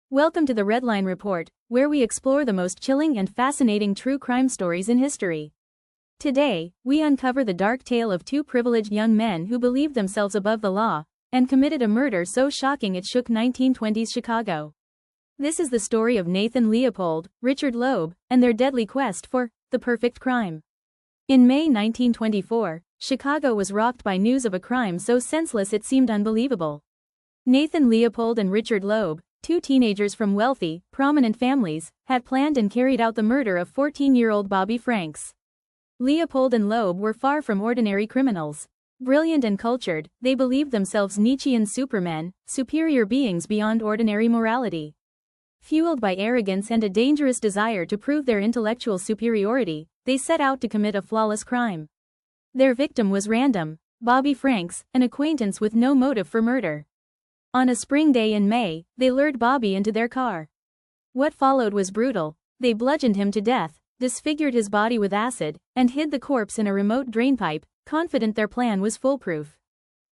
Welcome to the Redline Report, where we explore the most chilling and fascinating true crime stories in history. Today, we uncover the dark tale of two privileged young men who believed themselves above the law and committed a murder so shocking it shook 1920s Chicago. This is the story of Nathan Leopold, Richard Loeb, and their deadly quest for the perfect crime. In May 1924, Chicago was rocked by news of a crime so senseless it seemed unbelievable. Nathan Leopold and Richard Loeb, two teenagers from wealthy, prominent families, had planned and carried out the murder of 14-year-old Bobby Franks. Leopold and Loeb were far from ordinary criminals. Brilliant and cultured, they believed themselves Nietzschean supermen, superior beings beyond ordinary morality. Fueled by arrogance and a dangerous desire to prove their intellectual superiority, they set out to commit a flawless crime. Their victim was random, Bobby Franks, an acquaintance with no motive for murder. On a spring day in May, they lured Bobby into their car. What followed was brutal. They bludgeoned him to death, disfigured his body with acid, and hid the corpse in a remote drainpipe, confident their plan was foolproof.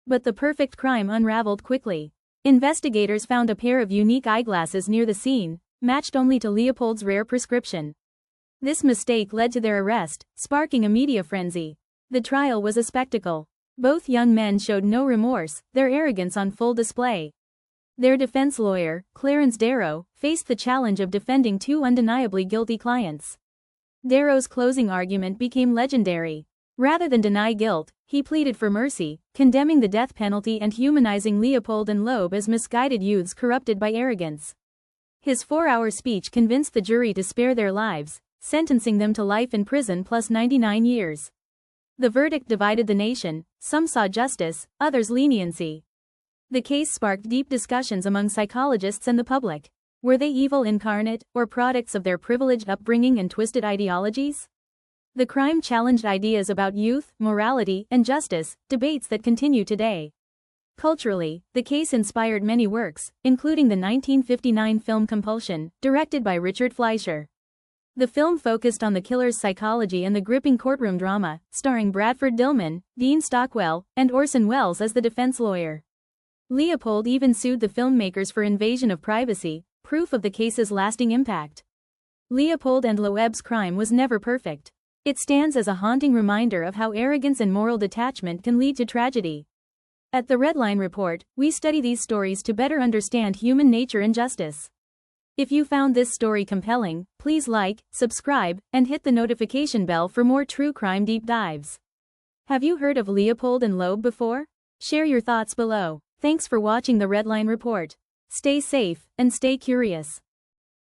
But the perfect crime unraveled quickly. Investigators found a pair of unique eyeglasses near the scene, matched only to Leopold's rare prescription. This mistake led to their arrest, sparking a media frenzy. The trial was a spectacle. Both young men showed no remorse, their arrogance on full display. Their defense lawyer, Clarence Darrow, faced the challenge of defending two undeniably guilty clients. Darrow's closing argument became legendary. Rather than deny guilt, he pleaded for mercy, condemning the death penalty and humanizing Leopold and Loeb as misguided youths corrupted by arrogance. His 4-hour speech convinced the jury to spare their lives, sentencing them to life in prison plus 99 years. The verdict divided the nation, some saw justice, others leniency. The case sparked deep discussions among psychologists and the public. Were they evil incarnate, or products of their privileged upbringing and twisted ideologies? The crime challenged ideas about youth, morality, and justice, debates that continue today. Culturally, the case inspired many works, including the 1959 film Compulsion, directed by Richard Fleischer. The film focused on the killer's psychology and the gripping courtroom drama, starring Bradford Dillman, Dean Stockwell, and Orson Welles as the defense lawyer. Leopold even sued the filmmakers for invasion of privacy, proof of the case's lasting impact. Leopold and Loeb's crime was never perfect. It stands as a haunting reminder of how arrogance and moral detachment can lead to tragedy. At the Redline Report, we study these stories to better understand human nature and justice. If you found this story compelling, please like, subscribe, and hit the notification bell for more true crime deep dives. Have you heard of Leopold and Loeb before? Share your thoughts below. Thanks for watching the Redline Report. Stay safe, and stay curious.